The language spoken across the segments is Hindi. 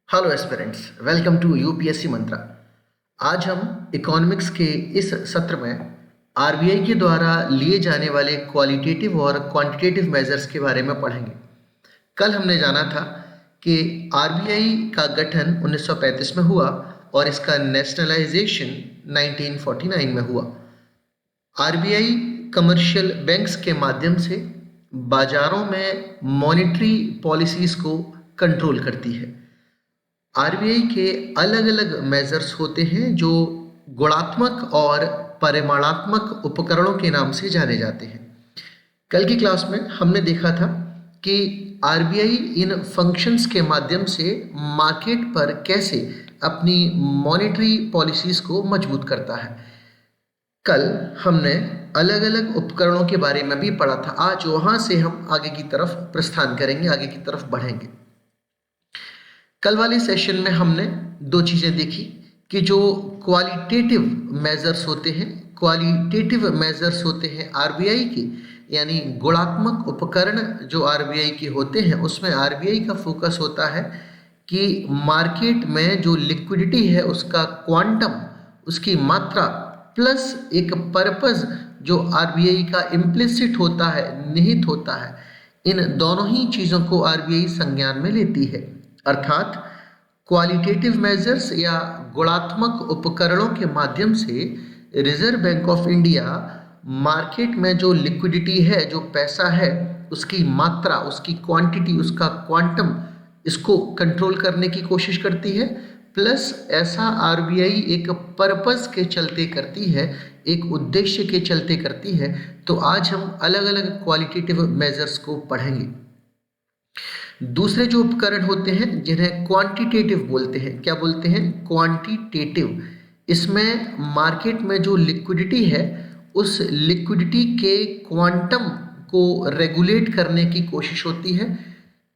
Hello aspirants, welcome to UPSC Mantra. आज हम इकोनॉमिक्स के इस सत्र में आरबीआई के द्वारा लिए जाने वाले क्वालिटेटिव और क्वांटिटेटिव मेजर्स के बारे में पढ़ेंगे। कल हमने जाना था कि आरबीआई का गठन 1935 में हुआ और इसका नेशनलाइजेशन 1949 में हुआ। आरबीआई कमर्शियल बैंक्स के माध्यम से बाजारों में मॉनेटरी पॉलिसीज को कंट्रोल करती है। आरबीआई के अलग अलग मेजर्स होते हैं जो गुणात्मक और परिमाणात्मक उपकरणों के नाम से जाने जाते हैं। कल की क्लास में हमने देखा था कि आरबीआई इन फंक्शंस के माध्यम से मार्केट पर कैसे अपनी मॉनेटरी पॉलिसीज को मजबूत करता है। कल हमने अलग अलग उपकरणों के बारे में भी पढ़ा था। आज वहाँ से हम आगे की तरफ प्रस्थान करेंगे, आगे की तरफ बढ़ेंगे। कल वाले सेशन में हमने दो चीज़ें देखी कि जो क्वालिटेटिव मेजर्स होते हैं आरबीआई के, यानी गुणात्मक उपकरण जो आरबीआई के होते हैं, उसमें आरबीआई का फोकस होता है कि मार्केट में जो लिक्विडिटी है उसका क्वांटम, उसकी मात्रा, प्लस एक पर्पस जो आरबीआई का इम्प्लिसिट होता है, निहित होता है, इन दोनों ही चीज़ों को आरबीआई संज्ञान में लेती है। अर्थात क्वालिटेटिव मेजर्स या गुणात्मक उपकरणों के माध्यम से reserve bank of India market में जो लिक्विडिटी है, जो पैसा है, उसकी मात्रा, उसकी क्वांटिटी, उसका क्वांटम, इसको कंट्रोल करने की कोशिश करती है। प्लस ऐसा आरबीआई एक पर्पस के चलते करती है, एक उद्देश्य के चलते करती है। तो आज हम अलग अलग क्वालिटेटिव मेजर्स को पढ़ेंगे। दूसरे जो उपकरण होते हैं जिन्हें क्वांटिटेटिव बोलते हैं, क्या बोलते हैं? क्वांटिटेटिव। इसमें मार्केट में जो लिक्विडिटी है उस लिक्विडिटी के क्वांटम को रेगुलेट करने की कोशिश होती है।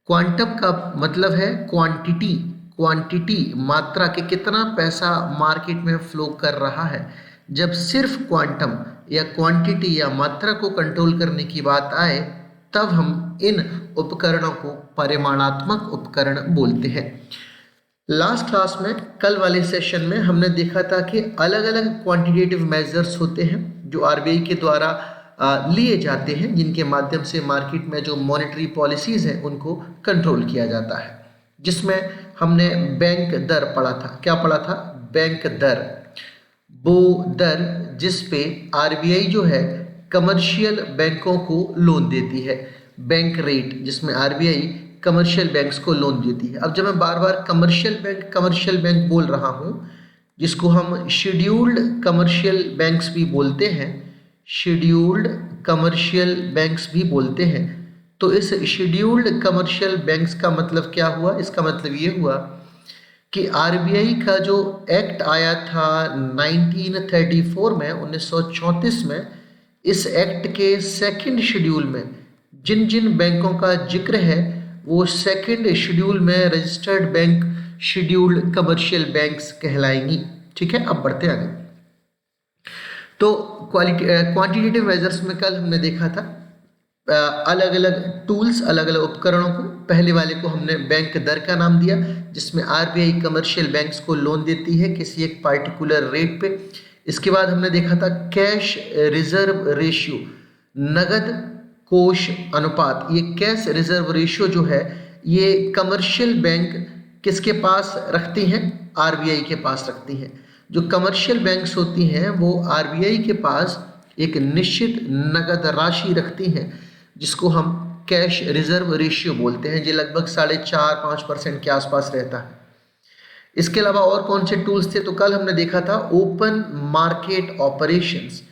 क्वांटम का मतलब है क्वांटिटी, मात्रा, के कितना पैसा मार्केट में फ्लो कर रहा है। जब सिर्फ क्वांटम या क्वांटिटी या मात्रा को कंट्रोल करने की बात आए तब हम इन उपकरणों को परिमाणात्मक उपकरण बोलते हैं। लास्ट क्लास में, कल वाले सेशन में, हमने देखा था कि अलग अलग क्वांटिटेटिव मेजर्स होते हैं जो आरबीआई के द्वारा लिए जाते हैं, जिनके माध्यम से मार्केट में जो मॉनेटरी पॉलिसीज हैं उनको कंट्रोल किया जाता है। जिसमें हमने बैंक दर पढ़ा था। क्या पढ़ा था? बैंक दर, वो दर जिस पे आरबीआई जो है कमर्शियल बैंकों को लोन देती है। बैंक रेट, जिसमें आरबीआई कमर्शियल बैंक्स को लोन देती है। अब जब मैं बार बार कमर्शियल बैंक बोल रहा हूँ, जिसको हम शेड्यूल्ड कमर्शियल बैंक्स भी बोलते हैं, शेड्यूल्ड कमर्शियल बैंक्स भी बोलते हैं, तो इस शेड्यूल्ड कमर्शियल बैंक्स का मतलब क्या हुआ? इसका मतलब ये हुआ कि आरबीआई का जो एक्ट आया था 1934 में, 1934 में, इस एक्ट के सेकंड शेड्यूल में जिन जिन बैंकों का जिक्र है वो सेकंड शेड्यूल में registered bank scheduled commercial banks कहलाएंगी। ठीक है, अब बढ़ते आगे। तो क्वांटिटेटिव मेजर्स में कल हमने देखा था अलग अलग टूल्स, अलग अलग उपकरणों को। पहले वाले को हमने बैंक दर का नाम दिया, जिसमें आरबीआई कमर्शियल बैंक्स को लोन देती है किसी एक पार्टिकुलर रेट पे। इसके बाद हमने देखा था कैश रिजर्व रेशियो, नगद कोष अनुपात। ये कैश रिजर्व रेशियो जो है ये कमर्शियल बैंक किसके पास रखती हैं? आरबीआई के पास रखती हैं। जो कमर्शियल बैंक्स होती हैं वो आरबीआई के पास एक निश्चित नगद राशि रखती हैं, जिसको हम कैश रिजर्व रेशियो बोलते हैं, जो लगभग 4.5-5% के आसपास रहता है। इसके अलावा और कौन से टूल्स थे? तो कल हमने देखा था ओपन मार्केट ऑपरेशंस,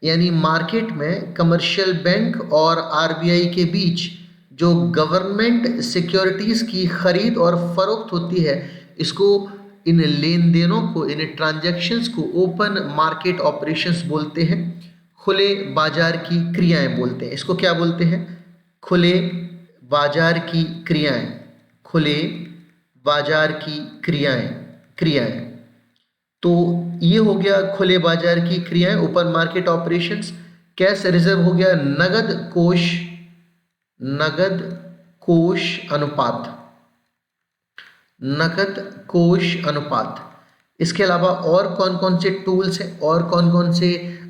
यानी मार्केट में कमर्शियल बैंक और आरबीआई के बीच जो गवर्नमेंट सिक्योरिटीज़ की खरीद और फरोख्त होती है, इसको, इन लेन देनों को, इन ट्रांजैक्शंस को ओपन मार्केट ऑपरेशंस बोलते हैं। खुले बाजार की क्रियाएं बोलते हैं। इसको क्या बोलते हैं? खुले बाजार की क्रियाएं, खुले बाजार की क्रियाएं। तो ये हो गया खुले बाजार की क्रियाएं, open market operations. Cash reserve हो गया नगद कोष अनुपात, नकद कोष अनुपात। इसके अलावा और कौन कौन से टूल्स हैं और कौन कौन से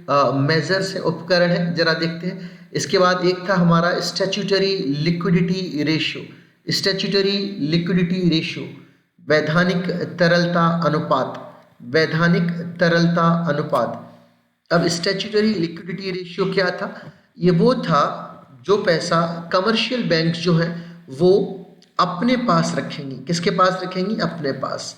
मेजर्स हैं, उपकरण हैं, जरा देखते हैं। इसके बाद एक था हमारा statutory liquidity ratio. Statutory liquidity ratio, वैधानिक तरलता अनुपात, वैधानिक तरलता अनुपात। अब स्टैट्यूटरी लिक्विडिटी रेशियो क्या था? ये वो था जो पैसा कमर्शियल बैंक जो है वो अपने पास रखेंगी। किसके पास रखेंगी? अपने पास।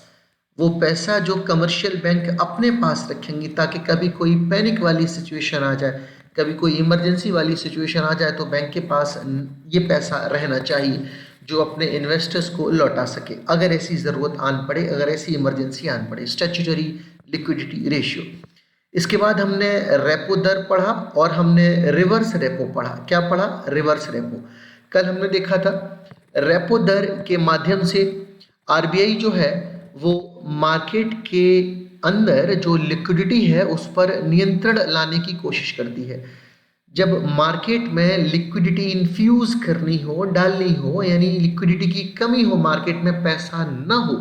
वो पैसा जो कमर्शियल बैंक अपने पास रखेंगी ताकि कभी कोई पैनिक वाली सिचुएशन आ जाए, कभी कोई इमरजेंसी वाली सिचुएशन आ जाए तो बैंक के पास ये पैसा रहना चाहिए जो अपने इन्वेस्टर्स को लौटा सके अगर ऐसी ज़रूरत आन पड़े, अगर ऐसी इमरजेंसी आन पड़े। Statutory liquidity ratio. इसके बाद हमने रेपो दर पढ़ा और हमने रिवर्स रेपो पढ़ा। क्या पढ़ा? Reverse repo. कल हमने देखा था रेपो दर के माध्यम से आरबीआई जो है वो मार्केट के अंदर जो लिक्विडिटी है उस पर नियंत्रण लाने की कोशिश करती है। जब मार्केट में लिक्विडिटी इन्फ्यूज़ करनी हो, डालनी हो, यानी लिक्विडिटी की कमी हो, मार्केट में पैसा ना हो,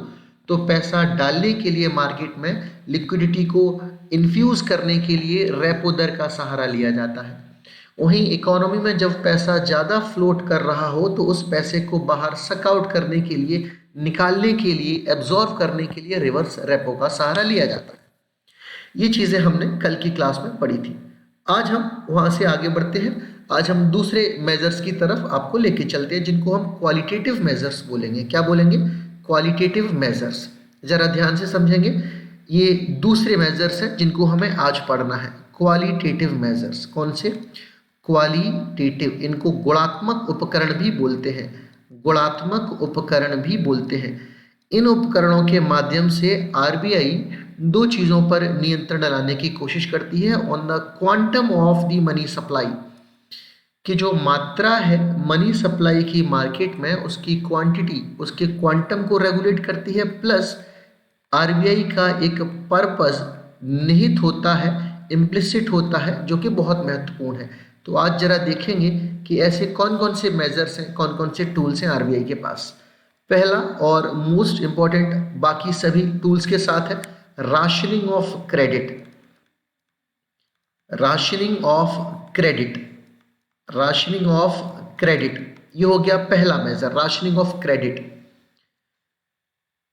तो पैसा डालने के लिए मार्केट में लिक्विडिटी को इन्फ्यूज़ करने के लिए रेपो दर का सहारा लिया जाता है। वहीं इकोनॉमी में जब पैसा ज़्यादा फ्लोट कर रहा हो तो उस पैसे को बाहर सक आउट करने के लिए, निकालने के लिए, एब्जॉर्व करने के लिए रिवर्स रेपो का सहारा लिया जाता है। ये चीज़ें हमने कल की क्लास में पढ़ी थी। आज हम वहाँ से आगे बढ़ते हैं। आज हम दूसरे मेजर्स की तरफ आपको लेके चलते हैं जिनको हम क्वालिटेटिव मेजर्स बोलेंगे। क्या बोलेंगे? Qualitative measures. ज़रा ध्यान से समझेंगे, ये दूसरे मेजर्स हैं जिनको हमें आज पढ़ना है। Qualitative measures. कौन से? क्वालिटेटिव। इनको गुणात्मक उपकरण भी बोलते हैं, गुणात्मक उपकरण भी बोलते हैं। इन उपकरणों के माध्यम से आरबीआई दो चीज़ों पर नियंत्रण लाने की कोशिश करती है। On the quantum of the money supply, कि जो मात्रा है मनी सप्लाई की मार्केट में, उसकी क्वांटिटी, उसके क्वांटम को रेगुलेट करती है। प्लस आरबीआई का एक पर्पस निहित होता है, इम्प्लिसिट होता है, जो कि बहुत महत्वपूर्ण है। तो आज जरा देखेंगे कि ऐसे कौन कौन से मेजर्स हैं, कौन कौन से टूल्स हैं आरबीआई के पास। पहला और मोस्ट इंपॉर्टेंट बाकी सभी टूल्स के साथ है rationing of credit. Rationing of credit, rationing of credit, ये हो गया पहला मेजर, राशनिंग ऑफ क्रेडिट।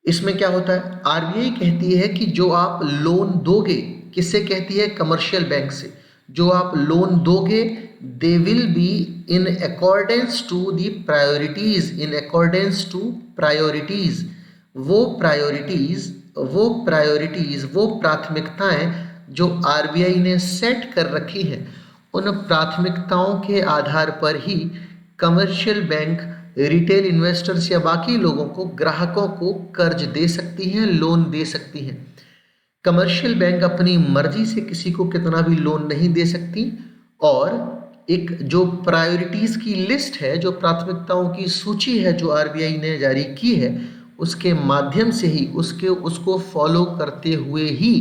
इसमें क्या होता है? आरबीआई कहती है कि जो आप लोन दोगे, किससे कहती है? कमर्शियल बैंक से। जो आप लोन दोगे, they will be in accordance to the priorities, in accordance to priorities. वो प्रायोरिटीज, वो प्राथमिकताएं जो आरबीआई ने सेट कर रखी हैं, उन प्राथमिकताओं के आधार पर ही कमर्शियल बैंक रिटेल इन्वेस्टर्स या बाकी लोगों को, ग्राहकों को कर्ज दे सकती हैं, लोन दे सकती हैं। कमर्शियल बैंक अपनी मर्जी से किसी को कितना भी लोन नहीं दे सकती। और एक जो प्रायोरिटीज़ की लिस्ट है, जो प्राथमिकताओं की सूची है जो आरबीआई ने जारी की है, उसके माध्यम से ही, उसको फॉलो करते हुए ही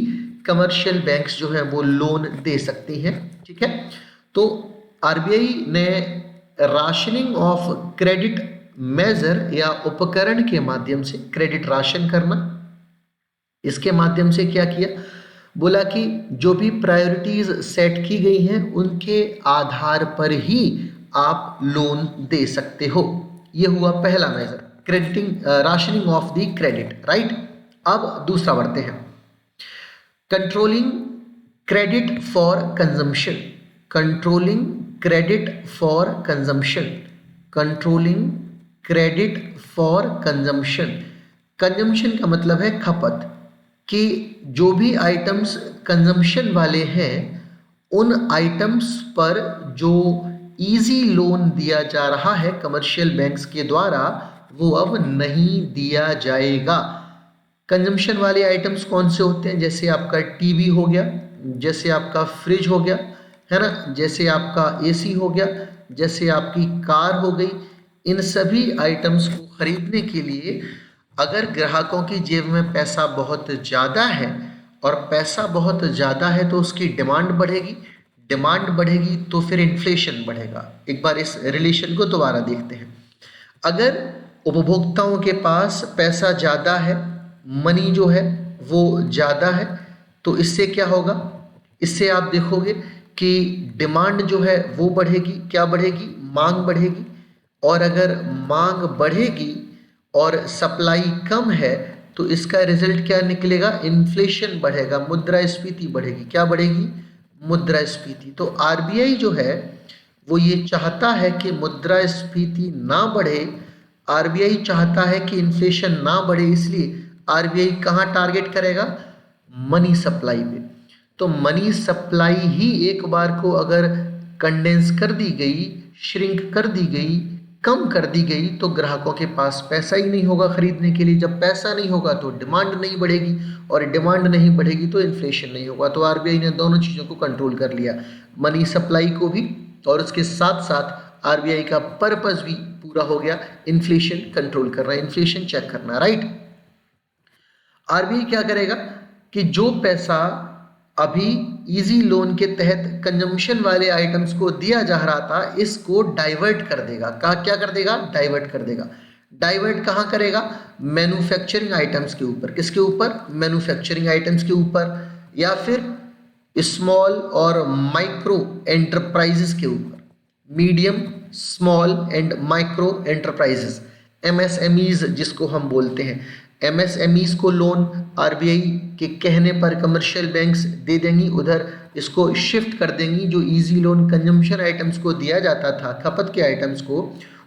कमर्शियल बैंक्स जो हैं वो लोन दे सकती हैं। ठीक है, तो आरबीआई ने राशनिंग ऑफ क्रेडिट मेजर या उपकरण के माध्यम से, क्रेडिट राशन करना, इसके माध्यम से क्या किया? बोला कि जो भी प्रायोरिटीज सेट की गई हैं उनके आधार पर ही आप लोन दे सकते हो। ये हुआ पहला major, crediting, rationing of the credit, right. अब दूसरा बढ़ते हैं, controlling credit for consumption. Controlling credit for consumption, controlling credit for consumption. Consumption का मतलब है खपत, कि जो भी आइटम्स कंजम्पशन वाले हैं उन आइटम्स पर जो इजी लोन दिया जा रहा है कमर्शियल बैंक्स के द्वारा, वो अब नहीं दिया जाएगा। कंजम्पशन वाले आइटम्स कौन से होते हैं? जैसे आपका टीवी हो गया, जैसे आपका फ्रिज हो गया, है ना, जैसे आपका एसी हो गया, जैसे आपकी कार हो गई। इन सभी आइटम्स को खरीदने के लिए अगर ग्राहकों की जेब में पैसा बहुत ज़्यादा है, और पैसा बहुत ज़्यादा है तो उसकी डिमांड बढ़ेगी, डिमांड बढ़ेगी तो फिर इन्फ्लेशन बढ़ेगा। एक बार इस रिलेशन को दोबारा देखते हैं। अगर उपभोक्ताओं के पास पैसा ज़्यादा है, मनी जो है वो ज़्यादा है, तो इससे क्या होगा, इससे आप देखोगे कि डिमांड जो है वो बढ़ेगी, क्या बढ़ेगी, मांग बढ़ेगी। और अगर मांग बढ़ेगी और सप्लाई कम है तो इसका रिजल्ट क्या निकलेगा, इन्फ्लेशन बढ़ेगा, मुद्रास्फीति बढ़ेगी। क्या बढ़ेगी, मुद्रास्फीति। तो आरबीआई जो है वो ये चाहता है कि मुद्रास्फीति ना बढ़े, आरबीआई चाहता है कि इन्फ्लेशन ना बढ़े, इसलिए आरबीआई कहाँ टारगेट करेगा, मनी सप्लाई पे। तो मनी सप्लाई ही एक बार को अगर कंडेंस कर दी गई, श्रिंक कर दी गई, कम कर दी गई, तो ग्राहकों के पास पैसा ही नहीं होगा खरीदने के लिए। जब पैसा नहीं होगा तो डिमांड नहीं बढ़ेगी, और डिमांड नहीं बढ़ेगी तो इन्फ्लेशन नहीं होगा। तो आरबीआई ने दोनों चीज़ों को कंट्रोल कर लिया, मनी सप्लाई को भी, और उसके साथ साथ आरबीआई का पर्पस भी पूरा हो गया, इन्फ्लेशन कंट्रोल करना, इन्फ्लेशन चेक करना, राइट। आरबीआई क्या करेगा कि जो पैसा अभी इजी लोन के तहत कंजम्पशन वाले आइटम्स को दिया जा रहा था, इसको डाइवर्ट कर देगा। क्या कर देगा, डाइवर्ट कर देगा। डाइवर्ट कहाँ करेगा, मैन्युफैक्चरिंग आइटम्स के ऊपर। किसके ऊपर, मैन्युफैक्चरिंग आइटम्स के ऊपर, या फिर स्मॉल और माइक्रो एंटरप्राइजेस के ऊपर, medium, small and micro enterprises, MSMEs जिसको हम बोलते हैं। एमएसएमईज को लोन आरबीआई के कहने पर कमर्शियल बैंक्स दे देंगी, उधर इसको शिफ्ट कर देंगी। जो इजी लोन कंजम्पशन आइटम्स को दिया जाता था, खपत के आइटम्स को,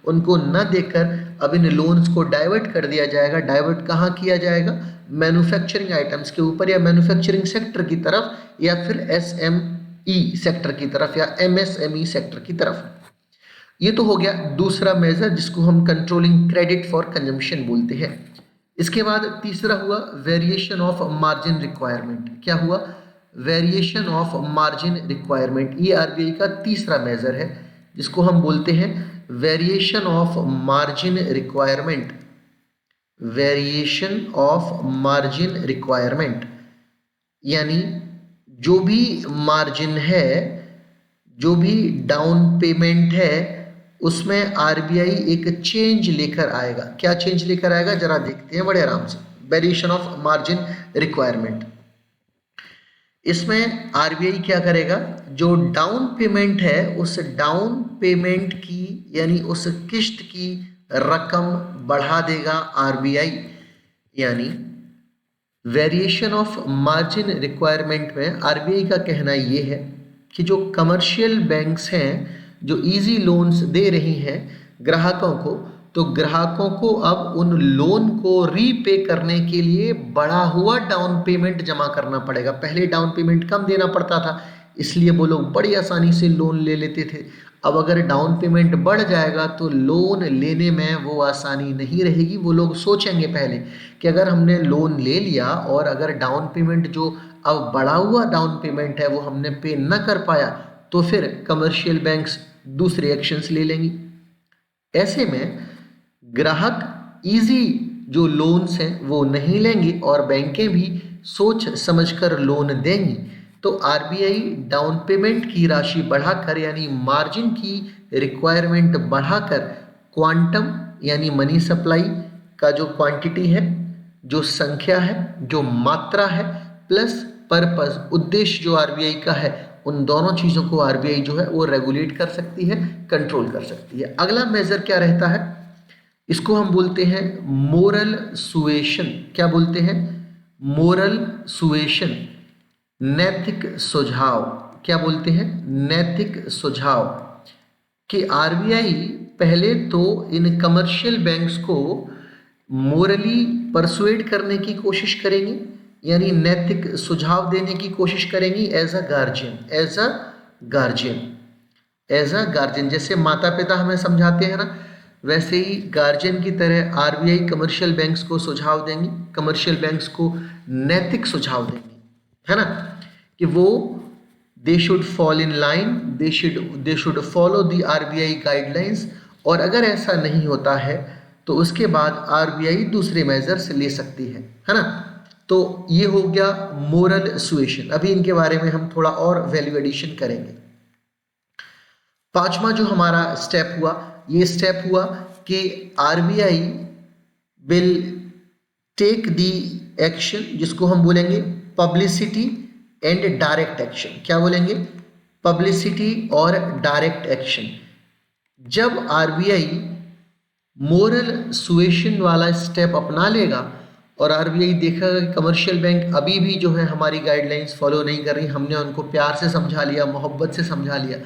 उनको न देकर अब इन लोन्स को डाइवर्ट कर दिया जाएगा। डाइवर्ट कहाँ किया जाएगा, मैन्युफैक्चरिंग आइटम्स के ऊपर, या मैन्युफैक्चरिंग सेक्टर की तरफ, या फिर एसएमई सेक्टर की तरफ, या एमएसएमई सेक्टर की तरफ। ये तो हो गया दूसरा मेजर, जिसको हम कंट्रोलिंग क्रेडिट फॉर कंजम्पशन बोलते हैं। इसके बाद तीसरा हुआ वेरिएशन ऑफ मार्जिन रिक्वायरमेंट। क्या हुआ, वेरिएशन ऑफ मार्जिन रिक्वायरमेंट। ये आरबीआई का तीसरा मेजर है, जिसको हम बोलते हैं variation of margin requirement. Variation of margin requirement यानी जो भी मार्जिन है, जो भी डाउन पेमेंट है, उसमें आरबीआई एक चेंज लेकर आएगा। क्या चेंज लेकर आएगा, जरा देखते हैं बड़े आराम से। वेरिएशन ऑफ मार्जिन रिक्वायरमेंट, इसमें आरबीआई क्या करेगा, जो डाउन पेमेंट है उस डाउन पेमेंट की, यानी उस किस्त की रकम बढ़ा देगा आरबीआई। यानी वेरिएशन ऑफ मार्जिन रिक्वायरमेंट में आरबीआई का कहना ये है कि जो कमर्शियल बैंक्स हैं, जो इजी लोन्स दे रही हैं ग्राहकों को, तो ग्राहकों को अब उन लोन को रीपे करने के लिए बढ़ा हुआ डाउन पेमेंट जमा करना पड़ेगा। पहले डाउन पेमेंट कम देना पड़ता था, इसलिए वो लोग बड़ी आसानी से लोन ले लेते थे। अब अगर डाउन पेमेंट बढ़ जाएगा तो लोन लेने में वो आसानी नहीं रहेगी। वो लोग सोचेंगे पहले कि अगर हमने लोन ले लिया और अगर डाउन पेमेंट जो अब बढ़ा हुआ डाउन पेमेंट है वो हमने पे न कर पाया, तो फिर कमर्शियल बैंक्स दूसरे एक्शंस ले लेंगी। ऐसे में ग्राहक इजी जो लोन्स हैं वो नहीं लेंगे और बैंकें भी सोच समझकर लोन देंगी। तो आरबीआई डाउन पेमेंट की राशि बढ़ाकर, यानी मार्जिन की रिक्वायरमेंट बढ़ाकर, क्वांटम यानी मनी सप्लाई का जो क्वांटिटी है, जो संख्या है, जो मात्रा है, प्लस पर्पस, उद्देश्य जो आरबीआई का है, उन दोनों चीज़ों को आरबीआई जो है वो रेगुलेट कर सकती है, कंट्रोल कर सकती है। अगला मेजर क्या रहता है, इसको हम बोलते हैं मोरल सुएशन। क्या बोलते हैं, मोरल सुएशन, नैतिक सुझाव। क्या बोलते हैं, नैतिक सुझाव। कि आरबीआई पहले तो इन कमर्शियल बैंक्स को मोरली परसुएड करने की कोशिश करेंगी, यानी नैतिक सुझाव देने की कोशिश करेंगी as a guardian, as a guardian, as a guardian. जैसे माता पिता हमें समझाते हैं ना, वैसे ही गार्जियन की तरह आरबीआई कमर्शियल बैंक्स को सुझाव देंगी, कमर्शियल बैंक्स को नैतिक सुझाव देंगी, है ना, कि वो they should fall in line, they should follow the RBI guidelines. और अगर ऐसा नहीं होता है तो उसके बाद आरबीआई दूसरे मेजर्स ले सकती है ना। तो ये हो गया मोरल सुएशन। अभी इनके बारे में हम थोड़ा और वैल्यू एडिशन करेंगे। पांचवा जो हमारा स्टेप हुआ, ये स्टेप हुआ कि RBI will take the action, जिसको हम बोलेंगे पब्लिसिटी एंड डायरेक्ट एक्शन। क्या बोलेंगे? पब्लिसिटी और डायरेक्ट एक्शन। जब आरबीआई मोरल सुएशन वाला स्टेप अपना लेगा और आरबीआई देखेगा कि कमर्शियल बैंक अभी भी जो है हमारी गाइडलाइंस फॉलो नहीं कर रही, हमने उनको प्यार से समझा लिया, मोहब्बत से समझा लिया,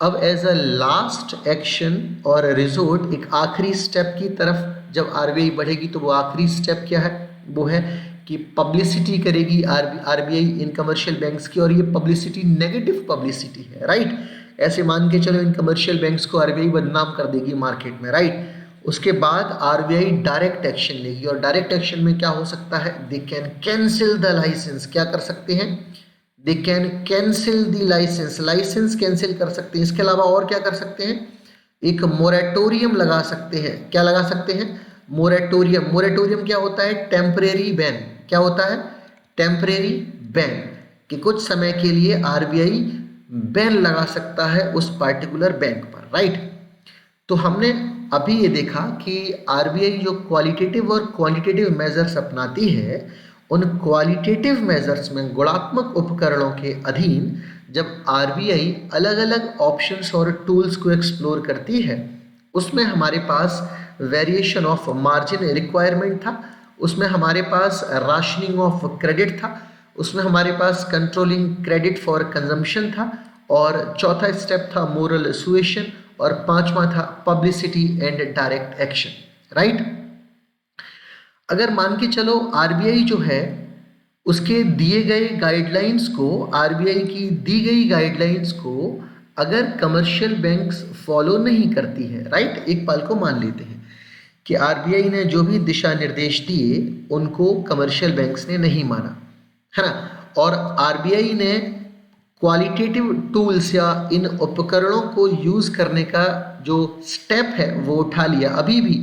अब एज अ लास्ट एक्शन और रिजोर्ट एक आखिरी स्टेप की तरफ जब आरबीआई बढ़ेगी, तो वो आखिरी स्टेप क्या है? वो है कि पब्लिसिटी करेगी आरबीआई इन कमर्शियल बैंक्स की, और ये पब्लिसिटी नेगेटिव पब्लिसिटी है, राइट। ऐसे मान के चलो इन कमर्शियल बैंक्स को आरबीआई बदनाम कर देगी मार्केट में, राइट। उसके बाद आरबीआई डायरेक्ट एक्शन लेगी, और डायरेक्ट एक्शन में क्या हो सकता है? They can cancel the licence. क्या कर सकते हैं? They can cancel the licence, licence cancel कर सकते हैं। इसके अलावा और क्या कर सकते हैं? एक मोरेटोरियम लगा सकते हैं। क्या लगा सकते हैं? मोरेटोरियम। मोरेटोरियम क्या होता है? Temporary ban. क्या होता है? टेम्परेरी बैन, कि कुछ समय के लिए आरबीआई बैन लगा सकता है उस पार्टिकुलर बैंक पर, राइट। तो हमने अभी ये देखा कि आरबीआई जो क्वालिटेटिव और क्वांटिटेटिव मेजर्स अपनाती है, उन क्वालिटेटिव मेजर्स में गुणात्मक उपकरणों के अधीन जब आरबीआई अलग अलग ऑप्शंस और टूल्स को एक्सप्लोर करती है, उसमें हमारे पास वेरिएशन ऑफ मार्जिन रिक्वायरमेंट था, उसमें हमारे पास राशनिंग ऑफ क्रेडिट था, उसमें हमारे पास कंट्रोलिंग क्रेडिट फॉर कंजम्पशन था, और चौथा स्टेप था मोरल सुएशन, और पांचवा था publicity and direct action, right. अगर मान के चलो आरबीआई जो है उसके दिए गए गाइडलाइंस को, आरबीआई की दी गई गाइडलाइंस को अगर कमर्शियल बैंक्स फॉलो नहीं करती है, राइट, एक पल को मान लेते हैं कि आरबीआई ने जो भी दिशा निर्देश दिए उनको कमर्शियल बैंक्स ने नहीं माना, है ना, और आरबीआई ने क्वालिटेटिव टूल्स या इन उपकरणों को यूज़ करने का जो स्टेप है वो उठा लिया, अभी भी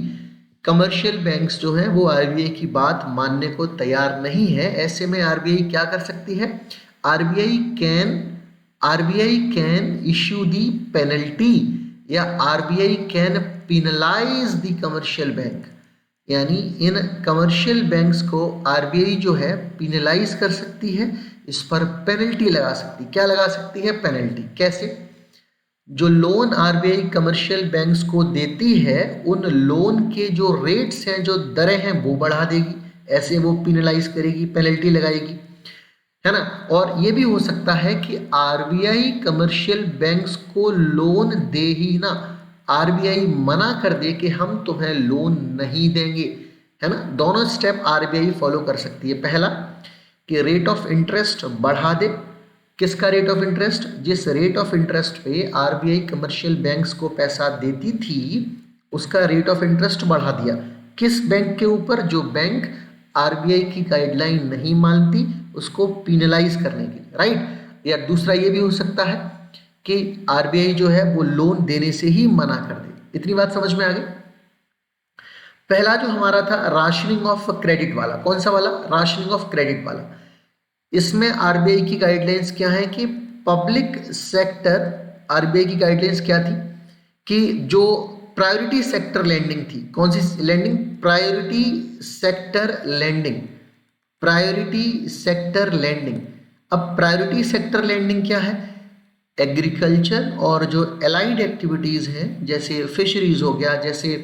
कमर्शियल बैंक्स जो हैं वो आरबीआई की बात मानने को तैयार नहीं है। ऐसे में आरबीआई क्या कर सकती है? RBI can issue the penalty, या RBI can penalise the commercial bank, यानी इन कमर्शियल बैंक्स को आरबीआई जो है पिनलाइज कर सकती है, इस पर पेनल्टी लगा सकती। क्या लगा सकती है? पेनल्टी। कैसे? जो लोन आरबीआई कमर्शियल बैंक्स को देती है, उन लोन के जो रेट्स हैं, जो दरें हैं, वो बढ़ा देगी, ऐसे वो पिनलाइज करेगी, पेनल्टी लगाएगी, है ना। और ये भी हो सकता है कि आरबीआई कमर्शियल बैंक्स को लोन दे ही ना, आरबीआई मना कर दे कि हम तुम्हें लोन नहीं देंगे, है ना। दोनों स्टेप आरबीआई फॉलो कर सकती है। पहला कि रेट ऑफ इंटरेस्ट बढ़ा दे। किसका रेट ऑफ इंटरेस्ट? जिस रेट ऑफ इंटरेस्ट पे आरबीआई कमर्शियल बैंक्स को पैसा देती थी उसका रेट ऑफ इंटरेस्ट बढ़ा दिया। किस बैंक के ऊपर? जो बैंक आरबीआई की गाइडलाइन नहीं मानती, उसको पिनलाइज करने के लिए, राइट। या दूसरा ये भी हो सकता है कि आरबीआई जो है वो लोन देने से ही मना कर दे। इतनी बात समझ में आ गई? पहला जो हमारा था राशनिंग ऑफ क्रेडिट वाला, कौन सा वाला? राशनिंग ऑफ क्रेडिट वाला। इसमें आरबीआई की गाइडलाइंस क्या है कि पब्लिक सेक्टर, आरबीआई की गाइडलाइंस क्या थी कि जो प्रायोरिटी सेक्टर लेंडिंग थी, कौन सी lending? Priority sector lending, priority sector lending. अब प्रायोरिटी सेक्टर लेंडिंग क्या है? एग्रीकल्चर और जो एलाइड एक्टिविटीज़ हैं, जैसे फिशरीज हो गया, जैसे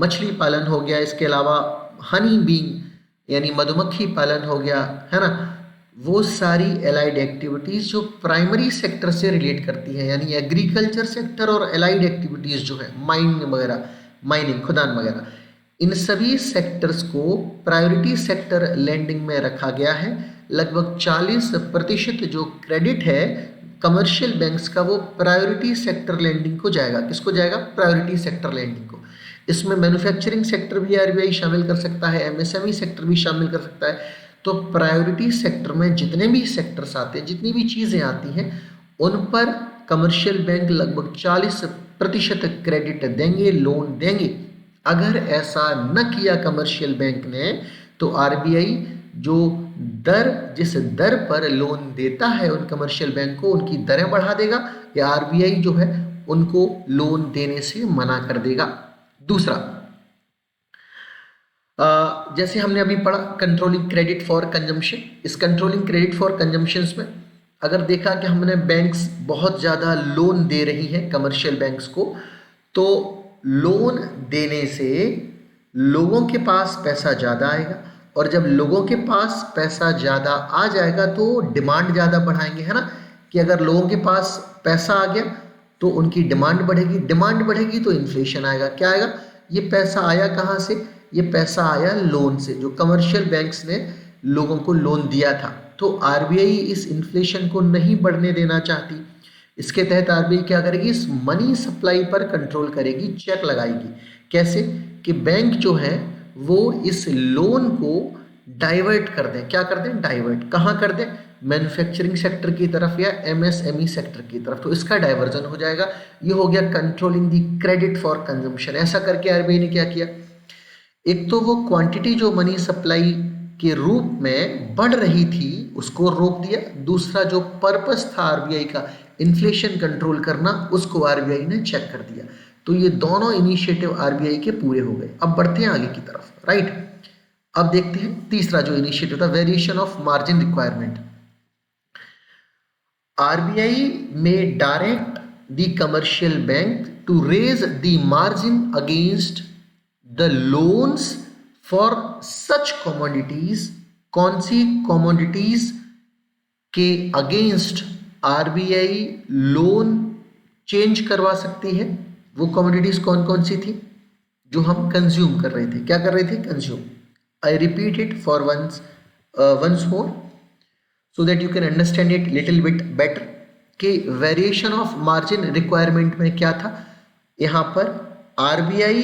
मछली पालन हो गया, इसके अलावा हनी बीइंग यानी मधुमक्खी पालन हो गया, है ना, वो सारी एलाइड एक्टिविटीज़ जो प्राइमरी सेक्टर से रिलेट करती हैं, यानी एग्रीकल्चर सेक्टर और एलाइड एक्टिविटीज़ जो है माइनिंग वगैरह, माइनिंग खदान वगैरह, इन सभी सेक्टर्स को प्रायोरिटी सेक्टर लेंडिंग में रखा गया है। लगभग 40% जो क्रेडिट है कमर्शियल बैंक्स का वो प्रायोरिटी सेक्टर लेंडिंग को जाएगा। किसको जाएगा? प्रायोरिटी सेक्टर लेंडिंग को। इसमें मैन्युफैक्चरिंग सेक्टर भी आरबीआई शामिल कर सकता है, एमएसएमई सेक्टर भी शामिल कर सकता है। तो प्रायोरिटी सेक्टर में जितने भी सेक्टर्स आते हैं, जितनी भी चीज़ें आती हैं, उन पर कमर्शियल बैंक लगभग 40% क्रेडिट देंगे, लोन देंगे। अगर ऐसा न किया कमर्शियल बैंक ने तो आरबीआई जो जिस दर पर लोन देता है उन कमर्शियल बैंक को, उनकी दरें बढ़ा देगा, या आरबीआई जो है उनको लोन देने से मना कर देगा। दूसरा, जैसे हमने अभी पढ़ा कंट्रोलिंग क्रेडिट फॉर कंजम्पशन, इस कंट्रोलिंग क्रेडिट फॉर कंजम्पशंस में अगर देखा कि हमने बैंक्स बहुत ज़्यादा लोन दे रही हैं कमर्शियल बैंक्स को, तो लोन देने से लोगों के पास पैसा ज़्यादा आएगा, और जब लोगों के पास पैसा ज़्यादा आ जाएगा तो डिमांड ज़्यादा बढ़ाएंगे, है ना, कि अगर लोगों के पास पैसा आ गया तो उनकी डिमांड बढ़ेगी, डिमांड बढ़ेगी तो इन्फ्लेशन आएगा। क्या आएगा? ये पैसा आया कहाँ से? ये पैसा आया लोन से, जो कमर्शियल बैंक्स ने लोगों को लोन दिया था। तो आरबीआई इस इन्फ्लेशन को नहीं बढ़ने देना चाहती। इसके तहत आरबीआई क्या करेगी? इस मनी सप्लाई पर कंट्रोल करेगी, चेक लगाएगी। कैसे? कि बैंक जो है वो इस लोन को डाइवर्ट कर दें। क्या कर दें? डाइवर्ट। कहाँ कर दें? मैन्युफैक्चरिंग सेक्टर की तरफ या एमएसएमई सेक्टर की तरफ, तो इसका डाइवर्जन हो जाएगा। ये हो गया controlling the credit for consumption. ऐसा करके आरबीआई ने क्या किया? एक तो वो क्वांटिटी जो मनी सप्लाई के रूप में बढ़ रही थी उसको रोक दिया, दूसरा जो पर्पस था आरबीआई का इन्फ्लेशन कंट्रोल करना, उसको आरबीआई ने चेक कर दिया। तो ये दोनों इनिशिएटिव आरबीआई के पूरे हो गए। अब बढ़ते हैं आगे की तरफ, राइट। अब देखते हैं तीसरा जो इनिशिएटिव था, variation of margin requirement. RBI may direct the commercial bank to raise the margin against the loans for such commodities। कौन सी commodities के अगेंस्ट RBI लोन चेंज करवा सकती है? वो commodities कौन कौन सी थी? जो हम कंज्यूम कर रहे थे। क्या कर रहे थे? Consume. I repeat it for once more so that you can understand it little bit better कि वेरिएशन ऑफ मार्जिन रिक्वायरमेंट में क्या था। यहाँ पर आरबीआई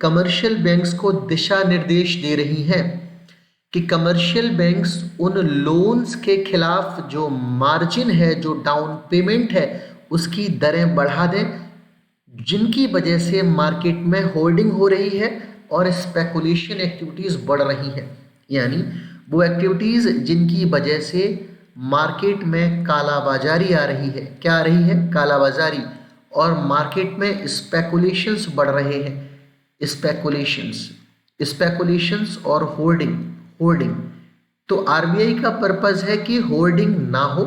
कमर्शियल बैंक्स को दिशा निर्देश दे रही है कि कमर्शियल बैंक्स उन लोन्स के खिलाफ जो मार्जिन है, जो डाउन पेमेंट है, उसकी दरें बढ़ा दें, जिनकी वजह से मार्केट में होल्डिंग हो रही है और स्पेकुलेशन एक्टिविटीज़ बढ़ रही हैं। यानी वो एक्टिविटीज़ जिनकी वजह से मार्केट में कालाबाजारी आ रही है। क्या आ रही है? कालाबाजारी। और मार्केट में स्पेकुलेशंस बढ़ रहे हैं। स्पेकुलेशंस और होर्डिंग। तो आरबीआई का पर्पस है कि होर्डिंग ना हो,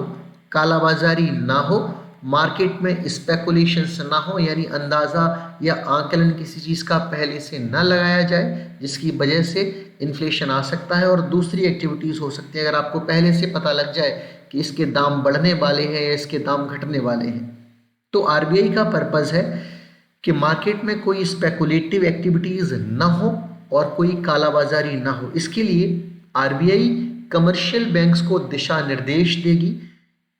कालाबाजारी ना हो, मार्केट में स्पेकुलेशंस ना हो, यानी अंदाज़ा या आकलन किसी चीज़ का पहले से ना लगाया जाए जिसकी वजह से इन्फ्लेशन आ सकता है और दूसरी एक्टिविटीज़ हो सकती है। अगर आपको पहले से पता लग जाए कि इसके दाम बढ़ने वाले हैं या इसके दाम घटने वाले हैं, तो आरबीआई का पर्पस है कि मार्केट में कोई स्पेकुलेटिव एक्टिविटीज़ ना हो और कोई कालाबाजारी ना हो। इसके लिए आरबीआई कमर्शियल बैंक्स को दिशा निर्देश देगी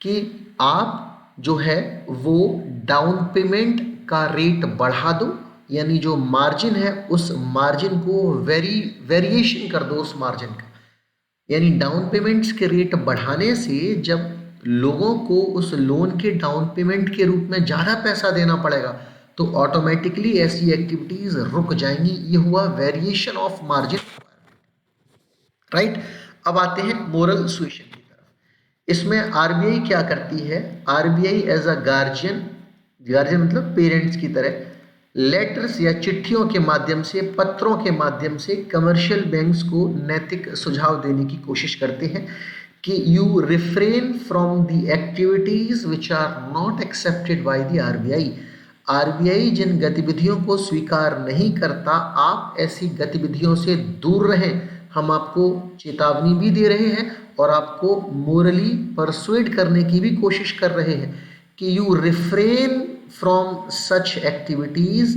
कि आप जो है वो डाउन पेमेंट का रेट बढ़ा दो, यानी जो मार्जिन है उस मार्जिन को वेरिएशन कर दो उस मार्जिन का। यानी डाउन पेमेंट्स के रेट बढ़ाने से जब लोगों को उस लोन के डाउन पेमेंट के रूप में ज़्यादा पैसा देना पड़ेगा तो ऑटोमेटिकली ऐसी एक्टिविटीज़ रुक जाएंगी। ये हुआ वेरिएशन ऑफ मार्जिन, राइट। अब आते हैं मोरल सुएशन की तरफ। इसमें आरबीआई क्या करती है? आरबीआई एज अ गार्जियन मतलब पेरेंट्स की तरह लेटर्स या चिट्ठियों के माध्यम से, पत्रों के माध्यम से कमर्शियल बैंक्स को नैतिक सुझाव देने की कोशिश करते हैं कि you refrain from the activities which are not accepted by the RBI. RBI जिन गतिविधियों को स्वीकार नहीं करता, आप ऐसी गतिविधियों से दूर रहें। हम आपको चेतावनी भी दे रहे हैं और आपको मोरली परसुएड करने की भी कोशिश कर रहे हैं कि you refrain from such activities.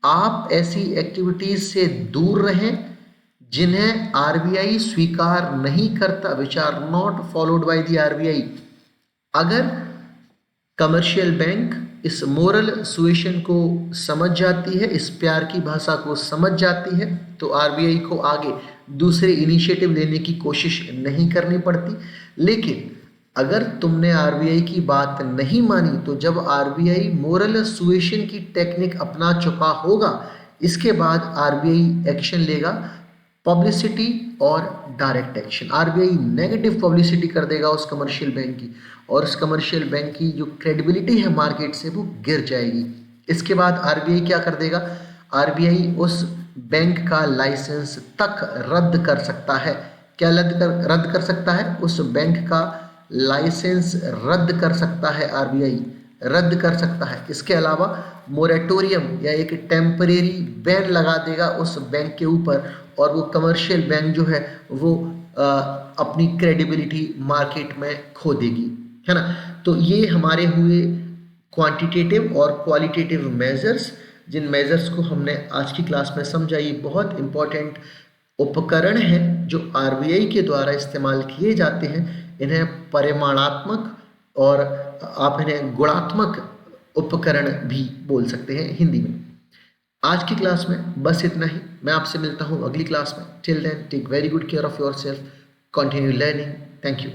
आप ऐसी एक्टिविटीज़ से दूर रहें जिन्हें आरबीआई स्वीकार नहीं करता, which are not followed by the RBI. अगर कमर्शियल बैंक इस मोरल सुएशन को समझ जाती है, इस प्यार की भाषा को समझ जाती है, तो आरबीआई को आगे दूसरे इनिशिएटिव लेने की कोशिश नहीं करनी पड़ती। लेकिन अगर तुमने आरबीआई की बात नहीं मानी तो जब आरबीआई मोरल सुएशन की टेक्निक अपना चुका होगा, इसके बाद आरबीआई एक्शन लेगा, पब्लिसिटी और direct action. RBI negative publicity कर देगा उस कमर्शियल बैंक की और उस कमर्शियल बैंक की जो क्रेडिबिलिटी है मार्केट से वो गिर जाएगी। इसके बाद आरबीआई क्या कर देगा? आरबीआई उस बैंक का लाइसेंस तक रद्द कर सकता है। क्या रद्द कर सकता है? उस बैंक का लाइसेंस रद्द कर सकता है आरबीआई, रद्द कर सकता है। इसके अलावा मोरेटोरियम या एक टेम्परेरी बैन लगा देगा उस बैंक के ऊपर, और वो कमर्शियल बैंक जो है वो अपनी क्रेडिबिलिटी मार्केट में खो देगी, है ना। तो ये हमारे हुए क्वांटिटेटिव और क्वालिटेटिव मेजर्स, जिन मेजर्स को हमने आज की क्लास में समझा। ये बहुत इंपॉर्टेंट उपकरण हैं जो आरबीआई के द्वारा इस्तेमाल किए जाते हैं। इन्हें परिमाणात्मक और आप इन्हें गुणात्मक उपकरण भी बोल सकते हैं हिंदी में। आज की क्लास में बस इतना ही। मैं आपसे मिलता हूँ अगली क्लास में। Till then take very good care of yourself, continue learning. Thank you.